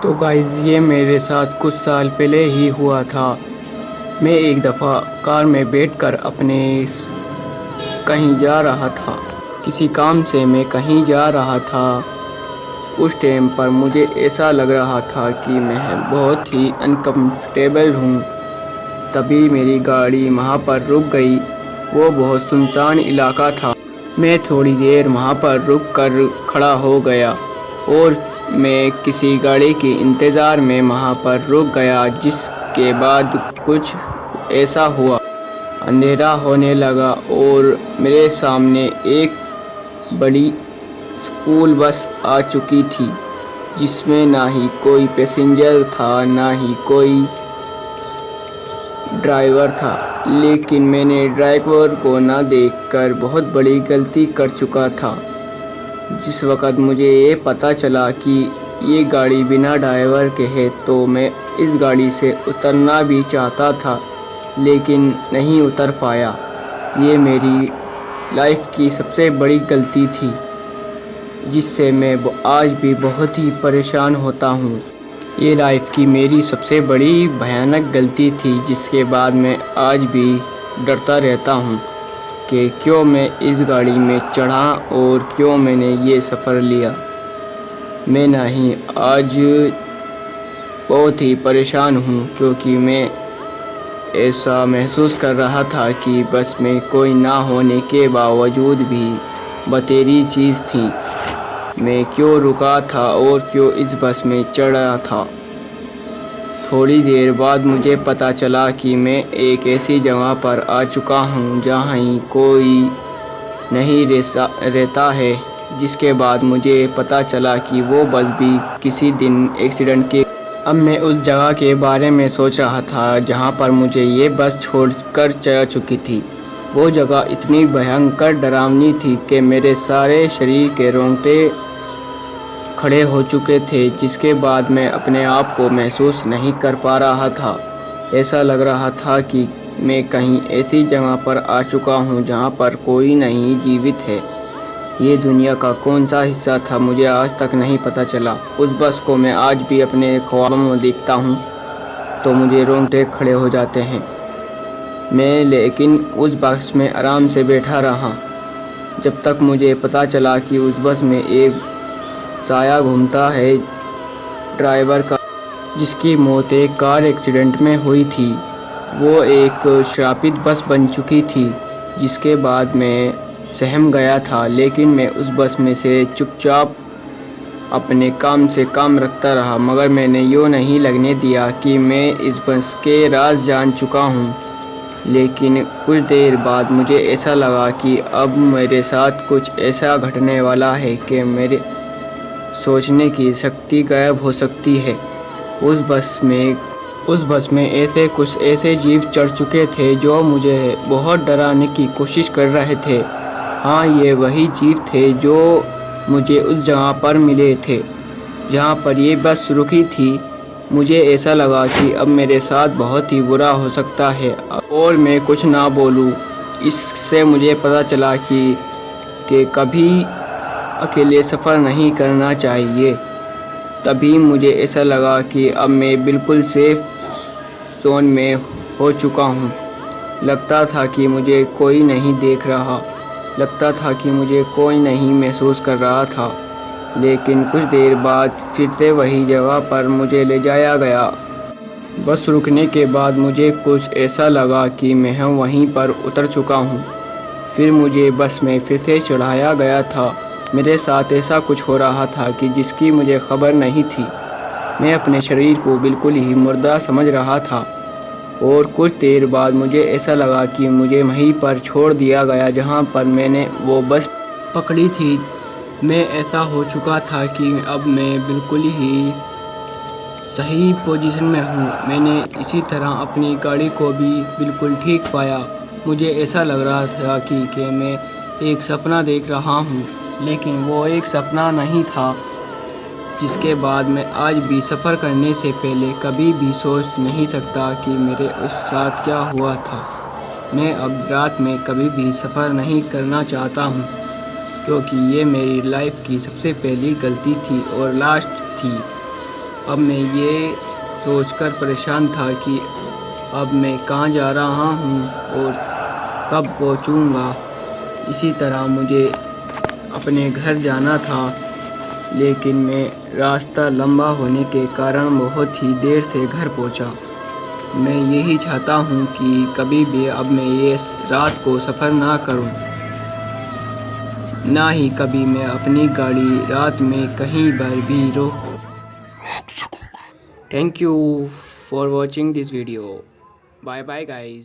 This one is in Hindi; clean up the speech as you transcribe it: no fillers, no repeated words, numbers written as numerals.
तो गाइस ये मेरे साथ कुछ साल पहले ही हुआ था। मैं एक दफ़ा कार में बैठकर अपने कहीं जा रहा था। किसी काम से मैं कहीं जा रहा था। उस टाइम पर मुझे ऐसा लग रहा था कि मैं बहुत ही अनकम्फर्टेबल हूँ। तभी मेरी गाड़ी वहाँ पर रुक गई। वो बहुत सुनसान इलाका था। मैं थोड़ी देर वहाँ पर रुक कर खड़ा हो गया और मैं किसी गाड़ी के इंतज़ार में वहाँ पर रुक गया। जिसके बाद कुछ ऐसा हुआ, अंधेरा होने लगा और मेरे सामने एक बड़ी स्कूल बस आ चुकी थी, जिसमें ना ही कोई पैसेंजर था ना ही कोई ड्राइवर था। लेकिन मैंने ड्राइवर को ना देखकर बहुत बड़ी गलती कर चुका था। जिस वक़्त मुझे ये पता चला कि ये गाड़ी बिना ड्राइवर के है, तो मैं इस गाड़ी से उतरना भी चाहता था, लेकिन नहीं उतर पाया। ये मेरी लाइफ की सबसे बड़ी गलती थी, जिससे मैं आज भी बहुत ही परेशान होता हूँ। ये लाइफ की मेरी सबसे बड़ी भयानक गलती थी, जिसके बाद मैं आज भी डरता रहता हूँ कि क्यों मैं इस गाड़ी में चढ़ा और क्यों मैंने ये सफ़र लिया। मैं नहीं आज बहुत ही परेशान हूँ, क्योंकि मैं ऐसा महसूस कर रहा था कि बस में कोई ना होने के बावजूद भी बतेरी चीज़ थी। मैं क्यों रुका था और क्यों इस बस में चढ़ा था। थोड़ी देर बाद मुझे पता चला कि मैं एक ऐसी जगह पर आ चुका हूँ जहाँ ही कोई नहीं रहता है। जिसके बाद मुझे पता चला कि वो बस भी किसी दिन एक्सीडेंट के। अब मैं उस जगह के बारे में सोच रहा था जहाँ पर मुझे ये बस छोड़कर जा चुकी थी। वो जगह इतनी भयंकर डरावनी थी कि मेरे सारे शरीर के रोंगटे खड़े हो चुके थे। जिसके बाद मैं अपने आप को महसूस नहीं कर पा रहा था। ऐसा लग रहा था कि मैं कहीं ऐसी जगह पर आ चुका हूँ जहाँ पर कोई नहीं जीवित है। ये दुनिया का कौन सा हिस्सा था, मुझे आज तक नहीं पता चला। उस बस को मैं आज भी अपने ख्वाबों में देखता हूँ तो मुझे रोंगटे खड़े हो जाते हैं। मैं लेकिन उस बस में आराम से बैठा रहा जब तक मुझे पता चला कि उस बस में एक साया घूमता है ड्राइवर का, जिसकी मौत एक कार एक्सीडेंट में हुई थी। वो एक श्रापित बस बन चुकी थी। जिसके बाद मैं सहम गया था, लेकिन मैं उस बस में से चुपचाप अपने काम से काम रखता रहा। मगर मैंने यूँ नहीं लगने दिया कि मैं इस बस के राज जान चुका हूँ। लेकिन कुछ देर बाद मुझे ऐसा लगा कि अब मेरे साथ कुछ ऐसा घटने वाला है कि मेरे सोचने की शक्ति गायब हो सकती है। उस बस में ऐसे जीव चढ़ चुके थे जो मुझे बहुत डराने की कोशिश कर रहे थे। हाँ, ये वही जीव थे जो मुझे उस जगह पर मिले थे जहाँ पर ये बस रुकी थी। मुझे ऐसा लगा कि अब मेरे साथ बहुत ही बुरा हो सकता है और मैं कुछ ना बोलूँ। इससे मुझे पता चला कि कभी अकेले सफ़र नहीं करना चाहिए। तभी मुझे ऐसा लगा कि अब मैं बिल्कुल सेफ जोन में हो चुका हूँ। लगता था कि मुझे कोई नहीं देख रहा, लगता था कि मुझे कोई नहीं महसूस कर रहा था। लेकिन कुछ देर बाद फिर से वही जगह पर मुझे ले जाया गया। बस रुकने के बाद मुझे कुछ ऐसा लगा कि मैं वहीं पर उतर चुका हूँ। फिर मुझे बस में फिर से चढ़ाया गया था। मेरे साथ ऐसा कुछ हो रहा था कि जिसकी मुझे खबर नहीं थी। मैं अपने शरीर को बिल्कुल ही मुर्दा समझ रहा था और कुछ देर बाद मुझे ऐसा लगा कि मुझे वहीं पर छोड़ दिया गया जहां पर मैंने वो बस पकड़ी थी। मैं ऐसा हो चुका था कि अब मैं बिल्कुल ही सही पोजीशन में हूँ। मैंने इसी तरह अपनी गाड़ी को भी बिल्कुल ठीक पाया। मुझे ऐसा लग रहा था कि मैं एक सपना देख रहा हूँ, लेकिन वो एक सपना नहीं था। जिसके बाद मैं आज भी सफ़र करने से पहले कभी भी सोच नहीं सकता कि मेरे उस साथ क्या हुआ था। मैं अब रात में कभी भी सफ़र नहीं करना चाहता हूँ, क्योंकि ये मेरी लाइफ की सबसे पहली गलती थी और लास्ट थी। अब मैं ये सोचकर परेशान था कि अब मैं कहाँ जा रहा हूँ और कब पहुँचूँगा। इसी तरह मुझे अपने घर जाना था, लेकिन मैं रास्ता लंबा होने के कारण बहुत ही देर से घर पहुँचा। मैं यही चाहता हूँ कि कभी भी अब मैं ये रात को सफ़र ना करूँ, ना ही कभी मैं अपनी गाड़ी रात में कहीं पर भी रोक सकूँगा। Thank you for watching this video. Bye bye guys.